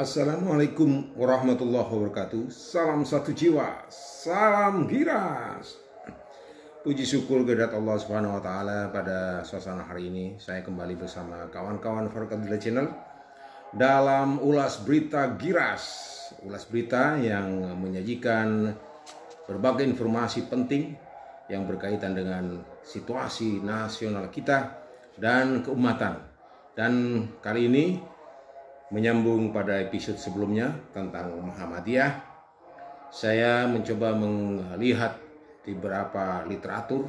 Assalamualaikum warahmatullahi wabarakatuh. Salam satu jiwa, salam giras. Puji syukur kehadirat Allah Subhanahu wa taala pada suasana hari ini. Saya kembali bersama kawan-kawan Farokadillah Channel dalam ulas berita giras. Ulas berita yang menyajikan berbagai informasi penting yang berkaitan dengan situasi nasional kita dan keumatan. Dan kali ini menyambung pada episode sebelumnya tentang Muhammadiyah, saya mencoba melihat di beberapa literatur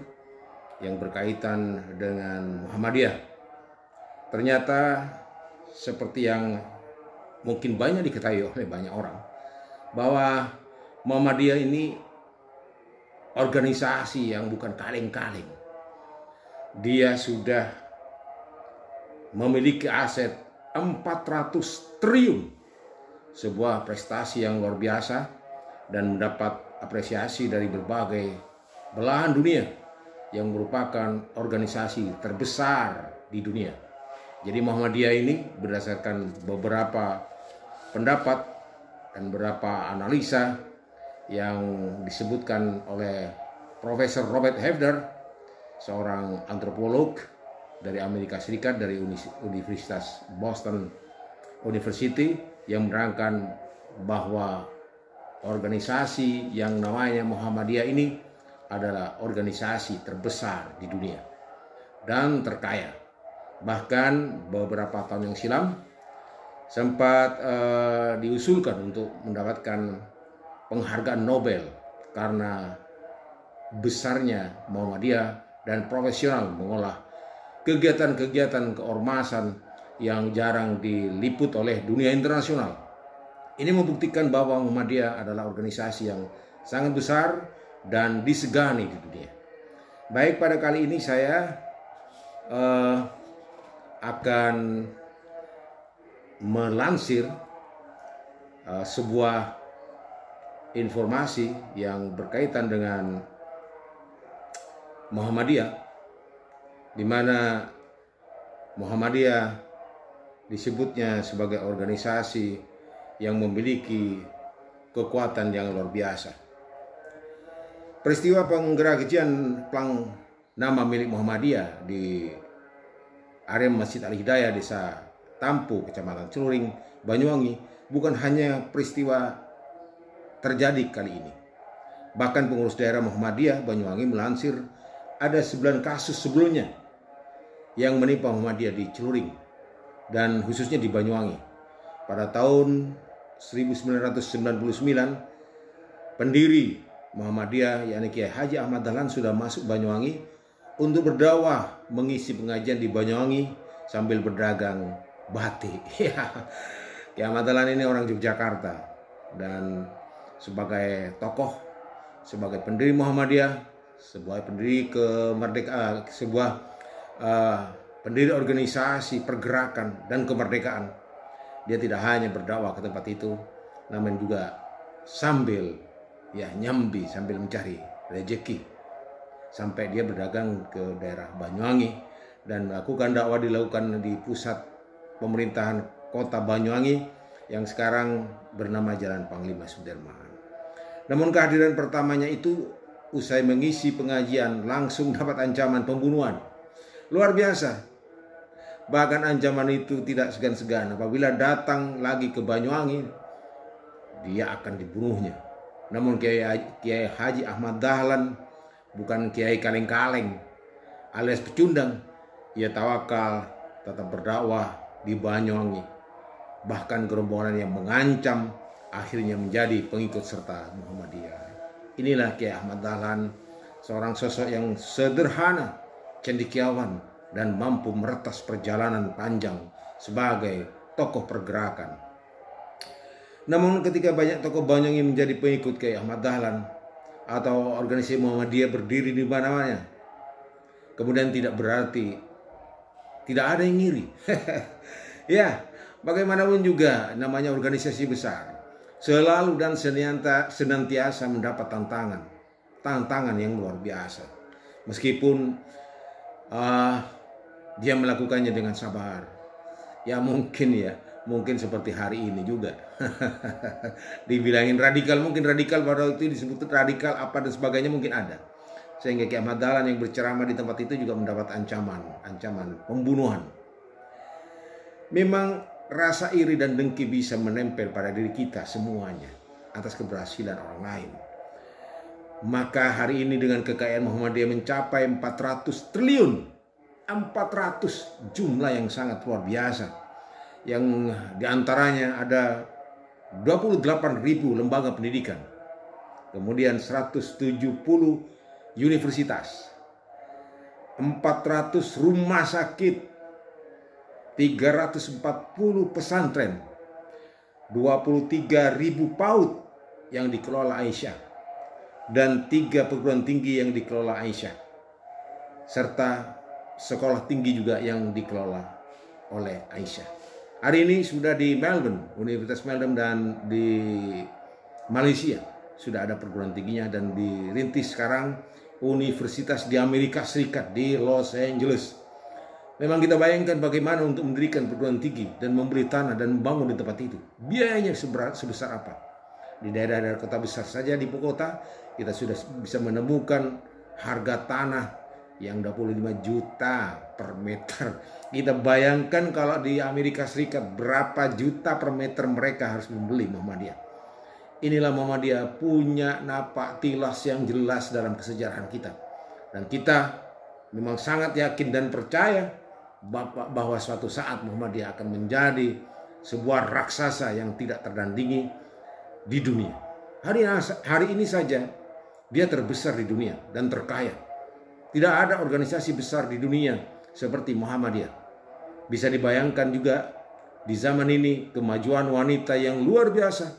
yang berkaitan dengan Muhammadiyah. Ternyata seperti yang mungkin banyak diketahui oleh banyak orang, bahwa Muhammadiyah ini organisasi yang bukan kaleng-kaleng. Dia sudah memiliki aset 400 triliun, sebuah prestasi yang luar biasa dan mendapat apresiasi dari berbagai belahan dunia yang merupakan organisasi terbesar di dunia. Jadi Muhammadiyah ini berdasarkan beberapa pendapat dan beberapa analisa yang disebutkan oleh Profesor Robert Hefner, seorang antropolog dari Amerika Serikat, dari Universitas Boston University, yang menerangkan bahwa organisasi yang namanya Muhammadiyah ini adalah organisasi terbesar di dunia dan terkaya. Bahkan beberapa tahun yang silam sempat diusulkan untuk mendapatkan penghargaan Nobel karena besarnya Muhammadiyah dan profesional mengolah kegiatan-kegiatan keormasan yang jarang diliput oleh dunia internasional. Ini membuktikan bahwa Muhammadiyah adalah organisasi yang sangat besar dan disegani di dunia. Baik, pada kali ini saya akan melansir sebuah informasi yang berkaitan dengan Muhammadiyah, di mana Muhammadiyah disebutnya sebagai organisasi yang memiliki kekuatan yang luar biasa. Peristiwa penggeragajian pelang nama milik Muhammadiyah di area Masjid Al-Hidayah, Desa Tampu, Kecamatan Celuring, Banyuwangi, bukan hanya peristiwa terjadi kali ini. Bahkan pengurus daerah Muhammadiyah Banyuwangi melansir ada 9 kasus sebelumnya yang menimpa Muhammadiyah di Celuring dan khususnya di Banyuwangi. Pada tahun 1999, pendiri Muhammadiyah yakni Kiai Haji Ahmad Dahlan sudah masuk Banyuwangi untuk berdakwah, mengisi pengajian di Banyuwangi sambil berdagang batik. Kiai Ahmad Dahlan ini orang Yogyakarta, dan sebagai tokoh, sebagai pendiri Muhammadiyah, sebagai pendiri kemerdekaan, pendiri organisasi pergerakan dan kemerdekaan, dia tidak hanya berdakwah ke tempat itu, namun juga sambil nyambi, sambil mencari rezeki, sampai dia berdagang ke daerah Banyuwangi dan melakukan dakwah dilakukan di pusat pemerintahan kota Banyuwangi yang sekarang bernama Jalan Panglima Sudirman. Namun kehadiran pertamanya itu usai mengisi pengajian langsung dapat ancaman pembunuhan. Luar biasa. Bahkan ancaman itu tidak segan-segan. Apabila datang lagi ke Banyuwangi, dia akan dibunuhnya. Namun Kiai Haji Ahmad Dahlan bukan kiai kaleng-kaleng alias pecundang. Ia tawakal, tetap berdakwah di Banyuwangi. Bahkan gerombolan yang mengancam akhirnya menjadi pengikut serta Muhammadiyah. Inilah Kiai Ahmad Dahlan, seorang sosok yang sederhana, cendekiawan, dan mampu meretas perjalanan panjang sebagai tokoh pergerakan. Namun ketika banyak tokoh Banyuwangi menjadi pengikut Kiai Ahmad Dahlan atau organisasi Muhammadiyah berdiri di mana-mana, kemudian tidak berarti tidak ada yang ngiri. Ya, bagaimanapun juga namanya organisasi besar selalu dan senantiasa mendapat tantangan yang luar biasa. Meskipun dia melakukannya dengan sabar, ya mungkin ya mungkin seperti hari ini juga. Dibilangin radikal, mungkin radikal pada waktu itu disebut radikal apa dan sebagainya mungkin ada. Sehingga Kiai Ahmad Dahlan yang berceramah di tempat itu juga mendapat ancaman pembunuhan. Memang rasa iri dan dengki bisa menempel pada diri kita semuanya atas keberhasilan orang lain. Maka hari ini dengan kekayaan Muhammadiyah mencapai 400 triliun. 400, jumlah yang sangat luar biasa. Yang diantaranya ada 28.000 lembaga pendidikan. Kemudian 170 universitas, 400 rumah sakit, 340 pesantren, 23.000 PAUD yang dikelola Aisyah, dan 3 perguruan tinggi yang dikelola Aisyah, serta sekolah tinggi juga yang dikelola oleh Aisyah. Hari ini sudah di Melbourne, Universitas Melbourne, dan di Malaysia sudah ada perguruan tingginya, dan dirintis sekarang universitas di Amerika Serikat di Los Angeles. Memang kita bayangkan bagaimana untuk mendirikan perguruan tinggi dan membeli tanah dan membangun di tempat itu. Biayanya sebesar apa? Di daerah-daerah kota besar saja di ibu kota kita sudah bisa menemukan harga tanah yang 25 juta per meter. Kita bayangkan kalau di Amerika Serikat berapa juta per meter mereka harus membeli Muhammadiyah. Inilah Muhammadiyah punya napak tilas yang jelas dalam kesejarahan kita. Dan kita memang sangat yakin dan percaya bahwa suatu saat Muhammadiyah akan menjadi sebuah raksasa yang tidak tertandingi di dunia. Hari ini saja dia terbesar di dunia dan terkaya. Tidak ada organisasi besar di dunia seperti Muhammadiyah. Bisa dibayangkan juga di zaman ini kemajuan wanita yang luar biasa.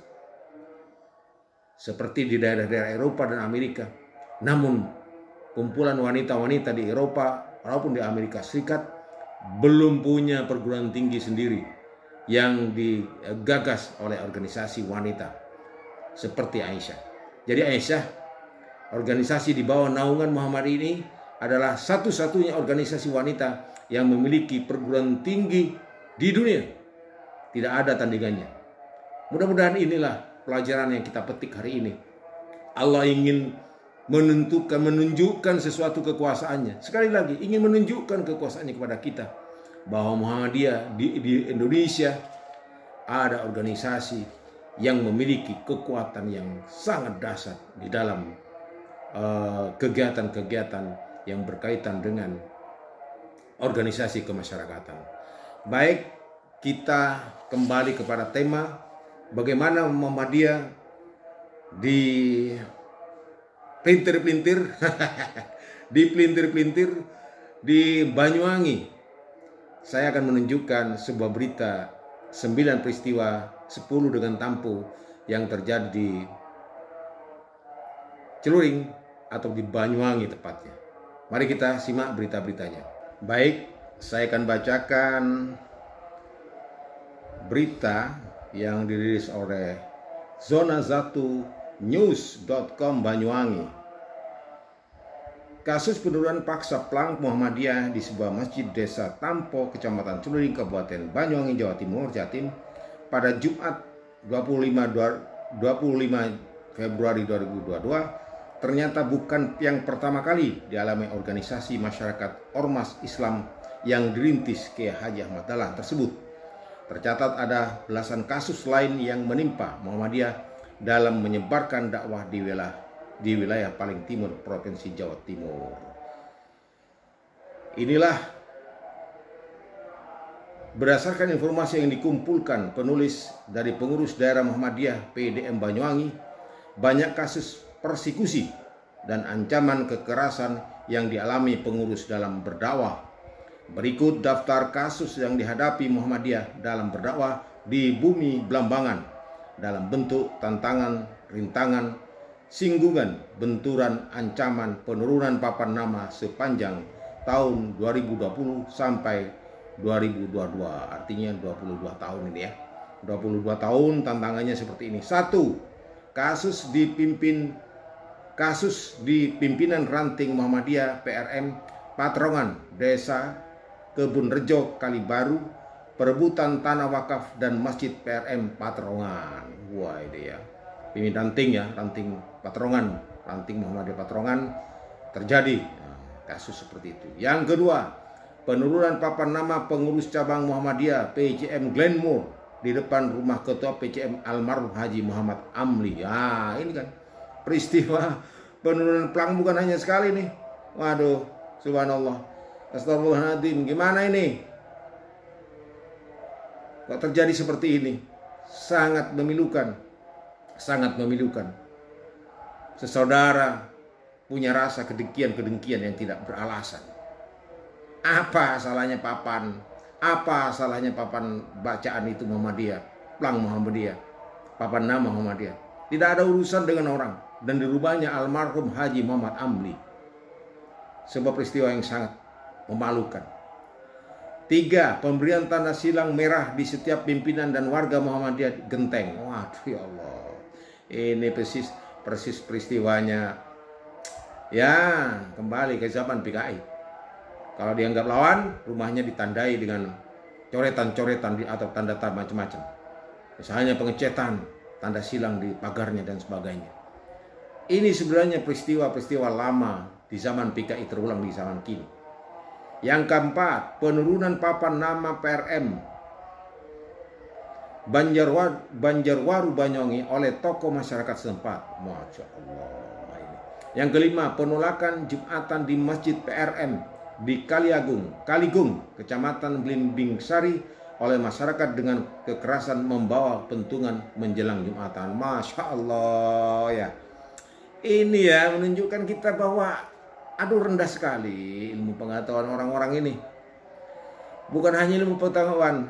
Seperti di daerah-daerah Eropa dan Amerika. Namun kumpulan wanita-wanita di Eropa maupun di Amerika Serikat belum punya perguruan tinggi sendiri yang digagas oleh organisasi wanita seperti Aisyah. Jadi Aisyah, organisasi di bawah naungan Muhammad ini, adalah satu-satunya organisasi wanita yang memiliki perguruan tinggi di dunia. Tidak ada tandingannya. Mudah-mudahan inilah pelajaran yang kita petik hari ini. Allah ingin menunjukkan sesuatu kekuasaannya. Sekali lagi, ingin menunjukkan kekuasaannya kepada kita. Bahwa Muhammadiyah di Indonesia ada organisasi yang memiliki kekuatan yang sangat dahsyat di dalam kegiatan-kegiatan yang berkaitan dengan organisasi kemasyarakatan. Baik, kita kembali kepada tema bagaimana Muhammadiyah di pelintir-pelintir di Banyuwangi. Saya akan menunjukkan sebuah berita 9 peristiwa 10 dengan tampu yang terjadi di Celuring atau di Banyuwangi tepatnya. Mari kita simak berita-beritanya. Baik, saya akan bacakan berita yang dirilis oleh zona1news.com Banyuwangi. Kasus penurunan paksa pelang Muhammadiyah di sebuah masjid desa Tampo, Kecamatan Celuring, Kabupaten Banyuwangi, Jawa Timur, Jatim, pada Jumat 25 Februari 2022 ternyata bukan yang pertama kali dialami organisasi masyarakat Ormas Islam yang dirintis Kiai Haji Ahmad Dahlan tersebut. Tercatat ada belasan kasus lain yang menimpa Muhammadiyah dalam menyebarkan dakwah di wilayah paling timur Provinsi Jawa Timur. Inilah berdasarkan informasi yang dikumpulkan penulis dari pengurus daerah Muhammadiyah PDM Banyuwangi, banyak kasus persekusi dan ancaman kekerasan yang dialami pengurus dalam berdakwah. Berikut daftar kasus yang dihadapi Muhammadiyah dalam berdakwah di bumi Blambangan dalam bentuk tantangan, rintangan, singgungan, benturan, ancaman, penurunan papan nama sepanjang tahun 2020 sampai 2022. Artinya 22 tahun ini ya. 22 tahun tantangannya seperti ini. 1. Kasus di pimpinan ranting Muhammadiyah PRM Patrongan Desa Kebun Rejo Kalibaru perebutan tanah wakaf dan Masjid PRM Patrongan. Wah, ini ya. Ini ranting ya, ranting Patrongan, ranting Muhammadiyah Patrongan terjadi kasus seperti itu. Yang kedua, penurunan papan nama pengurus cabang Muhammadiyah PCM Glenmore di depan rumah ketua PCM almarhum Haji Muhammad Amli. Ya, ini kan peristiwa penurunan plang bukan hanya sekali nih. Waduh, subhanallah. Astagfirullahaladzim, gimana ini? Kok terjadi seperti ini? Sangat memilukan. Sangat memilukan. Sesaudara punya rasa kedengkian-kedengkian yang tidak beralasan. Apa salahnya papan? Apa salahnya papan bacaan itu Muhammadiyah? Plang Muhammadiyah. Papan nama Muhammadiyah. Tidak ada urusan dengan orang. Dan di rumahnya almarhum Haji Muhammad Amli. Sebuah peristiwa yang sangat memalukan. 3. Pemberian tanda silang merah di setiap pimpinan dan warga Muhammadiyah Genteng. Waduh, ya Allah. Ini persis peristiwanya. Ya, kembali ke zaman PKI. Kalau dianggap lawan, rumahnya ditandai dengan coretan-coretan atau tanda-tanda macam-macam. Misalnya pengecetan, tanda silang di pagarnya dan sebagainya. Ini sebenarnya peristiwa-peristiwa lama di zaman PKI terulang di zaman kini. Yang keempat, penurunan papan nama PRM Banjarwaru Banyuwangi oleh tokoh masyarakat setempat. Masya Allah. Yang kelima, penolakan Jumatan di Masjid PRM di Kaligung, Kecamatan Blimbing Sari oleh masyarakat dengan kekerasan membawa pentungan menjelang Jumatan. Masya Allah ya. Ini ya menunjukkan kita bahwa rendah sekali ilmu pengetahuan orang-orang ini. Bukan hanya ilmu pengetahuan,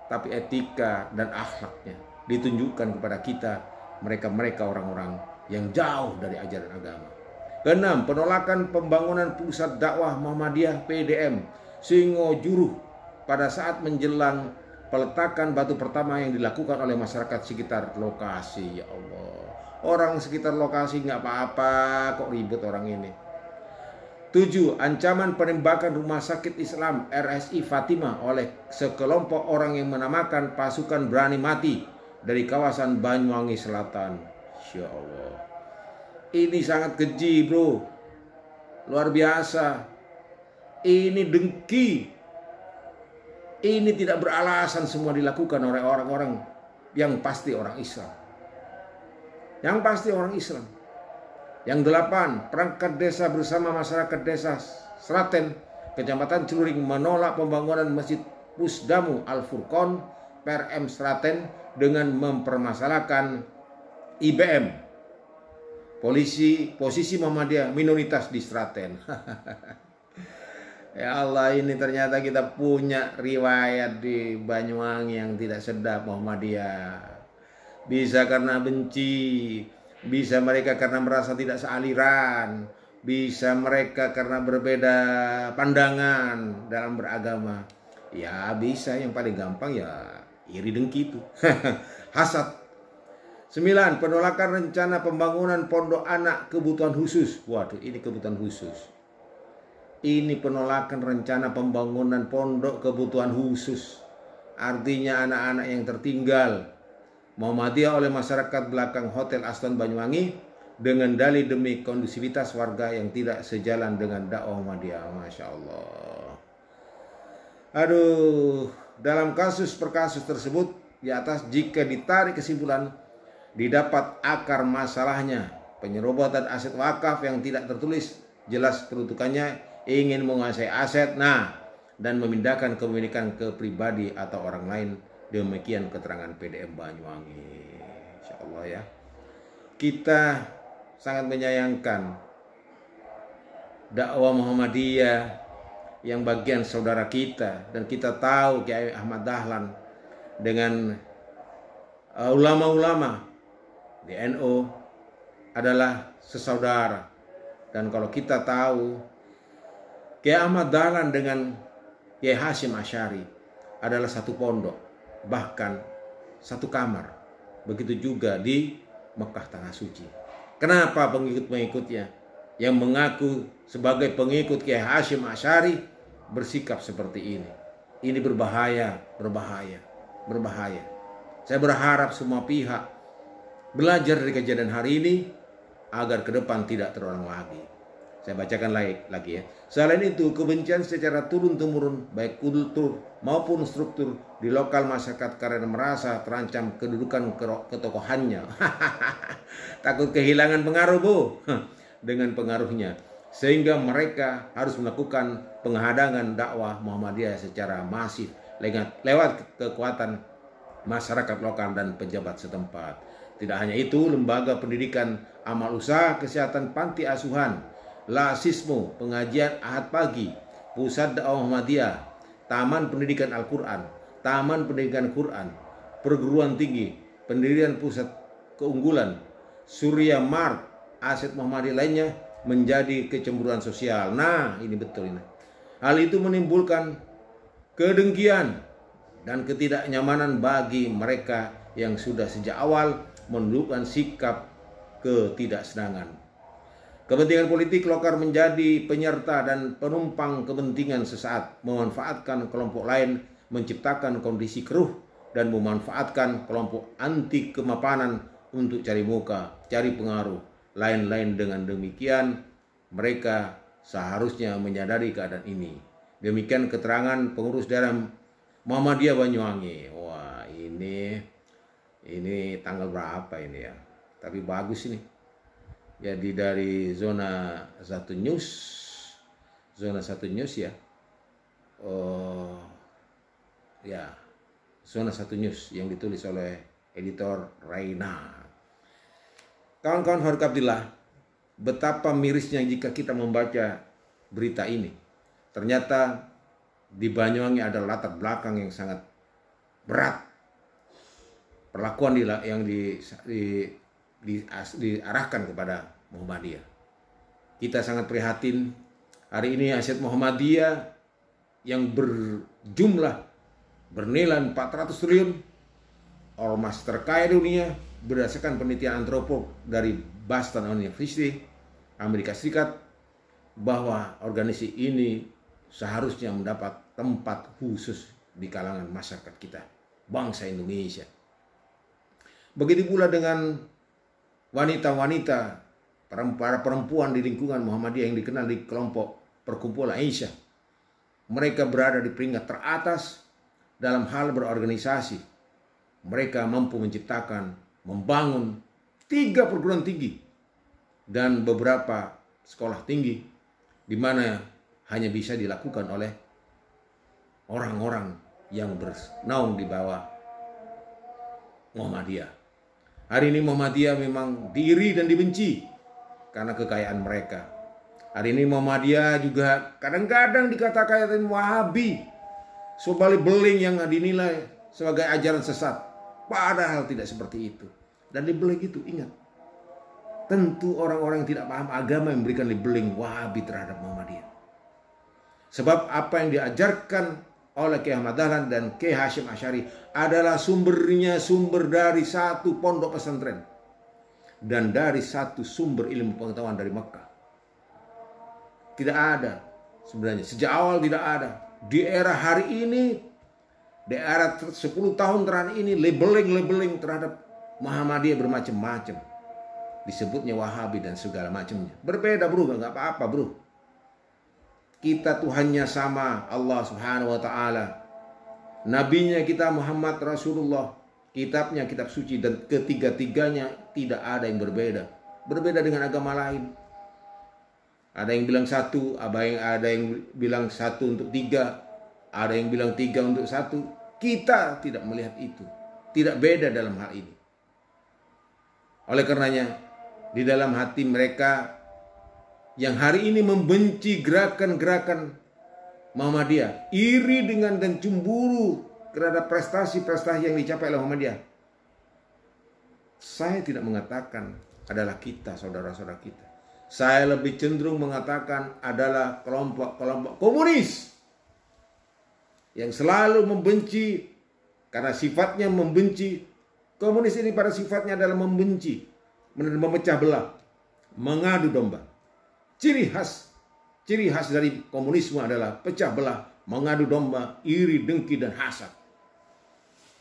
tapi etika dan akhlaknya ditunjukkan kepada kita, mereka orang-orang yang jauh dari ajaran agama. Keenam, penolakan pembangunan pusat dakwah Muhammadiyah PDM Singojuruh pada saat menjelang peletakan batu pertama yang dilakukan oleh masyarakat sekitar lokasi. Ya Allah, orang sekitar lokasi nggak apa-apa, kok ribut orang ini. 7. Ancaman penembakan Rumah Sakit Islam RSI Fatimah oleh sekelompok orang yang menamakan pasukan berani mati dari kawasan Banyuwangi Selatan. Insya Allah. Ini sangat keji, bro. Luar biasa. Ini dengki. Ini tidak beralasan semua dilakukan oleh orang-orang yang pasti orang Islam. Yang pasti orang Islam. Yang 8, perangkat desa bersama masyarakat desa Sraten, Kecamatan Celuring menolak pembangunan Masjid Pusdamu Al-Furqon PRM Sraten dengan mempermasalahkan IBM. Posisi Muhammadiyah minoritas di Sraten. Ya Allah, ini ternyata kita punya riwayat di Banyuwangi yang tidak sedap Muhammadiyah. Bisa karena benci, bisa mereka karena merasa tidak sealiran, bisa mereka karena berbeda pandangan dalam beragama. Ya bisa, yang paling gampang ya iri dengki itu. Hasad. 9. Penolakan rencana pembangunan pondok anak kebutuhan khusus. Waduh, ini kebutuhan khusus. Ini penolakan rencana pembangunan pondok kebutuhan khusus. Artinya anak-anak yang tertinggal Muhammadiyah oleh masyarakat belakang Hotel Aston Banyuwangi dengan dalih demi kondusivitas warga yang tidak sejalan dengan dakwah Muhammadiyah. Masya Allah. Aduh, dalam kasus per kasus tersebut di atas, jika ditarik kesimpulan, didapat akar masalahnya penyerobotan aset wakaf yang tidak tertulis jelas peruntukannya, ingin menguasai aset, dan memindahkan kepemilikan ke pribadi atau orang lain. Demikian keterangan PDM Banyuwangi. Insya Allah ya. Kita sangat menyayangkan dakwah Muhammadiyah yang bagian saudara kita, dan kita tahu Kiai Ahmad Dahlan dengan ulama-ulama di NU adalah sesaudara. Dan kalau kita tahu Kiai Ahmad Dahlan dengan Kiai Hasyim Asy'ari adalah satu pondok, bahkan satu kamar. Begitu juga di Mekah Tanah Suci. Kenapa pengikut-pengikutnya yang mengaku sebagai pengikut Kiai Hasyim Asy'ari bersikap seperti ini? Ini berbahaya, berbahaya, berbahaya. Saya berharap semua pihak belajar dari kejadian hari ini agar ke depan tidak terulang lagi. Saya bacakan lagi ya. Selain itu, kebencian secara turun-temurun baik kultur maupun struktur di lokal masyarakat karena merasa terancam kedudukan ketokohannya. Takut kehilangan pengaruh, Bu, dengan pengaruhnya. Sehingga mereka harus melakukan penghadangan dakwah Muhammadiyah secara masif lewat kekuatan masyarakat lokal dan pejabat setempat. Tidak hanya itu, lembaga pendidikan, amal usaha, kesehatan, panti asuhan, lasismo, pengajian ahad pagi, pusat dakwah Muhammadiyah, taman pendidikan Al-Quran, taman pendidikan Quran, perguruan tinggi, pendirian pusat keunggulan, Surya Mart, aset Muhammadiyah lainnya menjadi kecemburuan sosial. Nah, ini betul ini. Hal itu menimbulkan kedengkian dan ketidaknyamanan bagi mereka yang sudah sejak awal menunjukkan sikap ketidaksenangan. Kepentingan politik lokal menjadi penyerta dan penumpang kepentingan sesaat, memanfaatkan kelompok lain, menciptakan kondisi keruh, dan memanfaatkan kelompok anti kemapanan untuk cari muka, cari pengaruh. Lain-lain dengan demikian, mereka seharusnya menyadari keadaan ini. Demikian keterangan pengurus daerah Muhammadiyah Banyuwangi. Wah, ini tanggal berapa ini ya? Tapi bagus ini. Jadi dari zona 1 news ya. Ya, zona 1 news yang ditulis oleh editor Raina. Kawan-kawan Horkabdillah, betapa mirisnya jika kita membaca berita ini. Ternyata di Banyuwangi ada latar belakang yang sangat berat. Perlakuan yang diarahkan kepada Muhammadiyah. Kita sangat prihatin. Hari ini aset Muhammadiyah yang berjumlah bernilai 400 triliun, ormas terkaya dunia berdasarkan penelitian antropolog dari Boston University, Amerika Serikat, bahwa organisasi ini seharusnya mendapat tempat khusus di kalangan masyarakat kita, bangsa Indonesia. Begitu pula dengan wanita-wanita, para perempuan di lingkungan Muhammadiyah yang dikenal di kelompok perkumpulan Aisyah. Mereka berada di peringkat teratas dalam hal berorganisasi. Mereka mampu menciptakan, membangun 3 perguruan tinggi dan beberapa sekolah tinggi di mana hanya bisa dilakukan oleh orang-orang yang bernaung di bawah Muhammadiyah. Hari ini Muhammadiyah memang diiri dan dibenci karena kekayaan mereka. Hari ini Muhammadiyah juga kadang-kadang dikatakan Wahabi, sebalik beling yang dinilai sebagai ajaran sesat. Padahal tidak seperti itu. Dan labeling itu, ingat, tentu orang-orang yang tidak paham agama yang memberikan labeling Wahabi terhadap Muhammadiyah. Sebab apa yang diajarkan oleh Kiai Ahmad Dahlan dan Kiai Hashim Asy'ari adalah sumber dari satu pondok pesantren dan dari satu sumber ilmu pengetahuan dari Mekah. Tidak ada sebenarnya, sejak awal tidak ada. Di era hari ini, di era 10 tahun terakhir ini, labeling terhadap Muhammadiyah bermacam-macam. Disebutnya Wahabi dan segala macamnya. Berbeda bro, nggak apa-apa bro. Kita Tuhannya sama, Allah Subhanahu wa Ta'ala. Nabinya kita Muhammad Rasulullah. Kitabnya kitab suci, dan ketiga-tiganya tidak ada yang berbeda. Berbeda dengan agama lain. Ada yang bilang 1, ada yang bilang 1 untuk 3, ada yang bilang 3 untuk 1. Kita tidak melihat itu. Tidak beda dalam hal ini. Oleh karenanya, di dalam hati mereka yang hari ini membenci gerakan-gerakan Muhammadiyah, iri dengan dan cemburu terhadap prestasi-prestasi yang dicapai oleh Muhammadiyah, saya tidak mengatakan adalah kita, saudara-saudara kita. Saya lebih cenderung mengatakan adalah kelompok-kelompok komunis yang selalu membenci karena sifatnya membenci. Komunis ini pada sifatnya adalah membenci, memecah belah, mengadu domba. Ciri khas dari komunisme adalah pecah belah, mengadu domba, iri, dengki, dan hasad.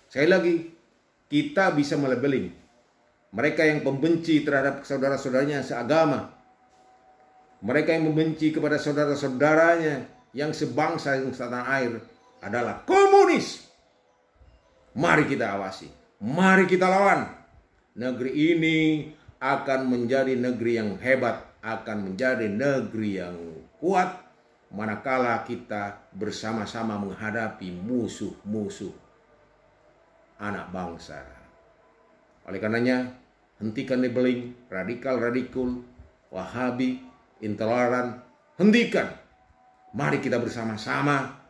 Sekali lagi, kita bisa melabeling mereka yang pembenci terhadap saudara-saudaranya seagama, mereka yang membenci kepada saudara-saudaranya yang sebangsa, yang setanah air adalah komunis. Mari kita awasi, mari kita lawan. Negeri ini akan menjadi negeri yang hebat, akan menjadi negeri yang kuat manakala kita bersama-sama menghadapi musuh-musuh anak bangsa. Oleh karenanya, hentikan labeling radikal, Wahabi, intoleran, hentikan. Mari kita bersama-sama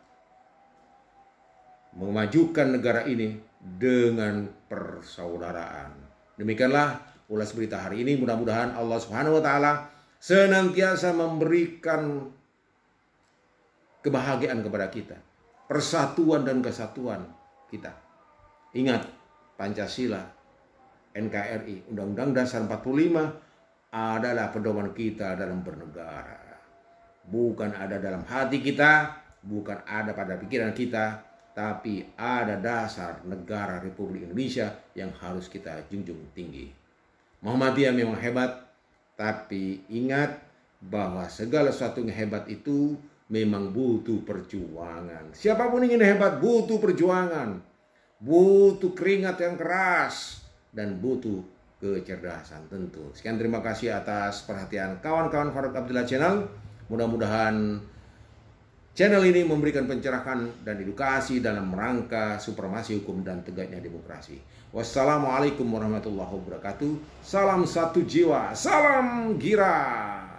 memajukan negara ini dengan persaudaraan. Demikianlah ulas berita hari ini. Mudah-mudahan Allah Subhanahu wa taala senantiasa memberikan kebahagiaan kepada kita, persatuan dan kesatuan kita. Ingat, Pancasila, NKRI, Undang-Undang Dasar 45 adalah pedoman kita dalam bernegara. Bukan ada dalam hati kita, bukan ada pada pikiran kita, tapi ada dasar negara Republik Indonesia yang harus kita junjung tinggi. Muhammadiyah memang hebat, tapi ingat bahwa segala sesuatu yang hebat itu memang butuh perjuangan. Siapapun ingin hebat butuh perjuangan, butuh keringat yang keras, dan butuh kecerdasan tentu. Sekian, terima kasih atas perhatian kawan-kawan Farouk Abdillah Channel. Mudah-mudahan channel ini memberikan pencerahan dan edukasi dalam rangka supremasi hukum dan tegaknya demokrasi. Wassalamualaikum warahmatullahi wabarakatuh. Salam satu jiwa, salam Gira.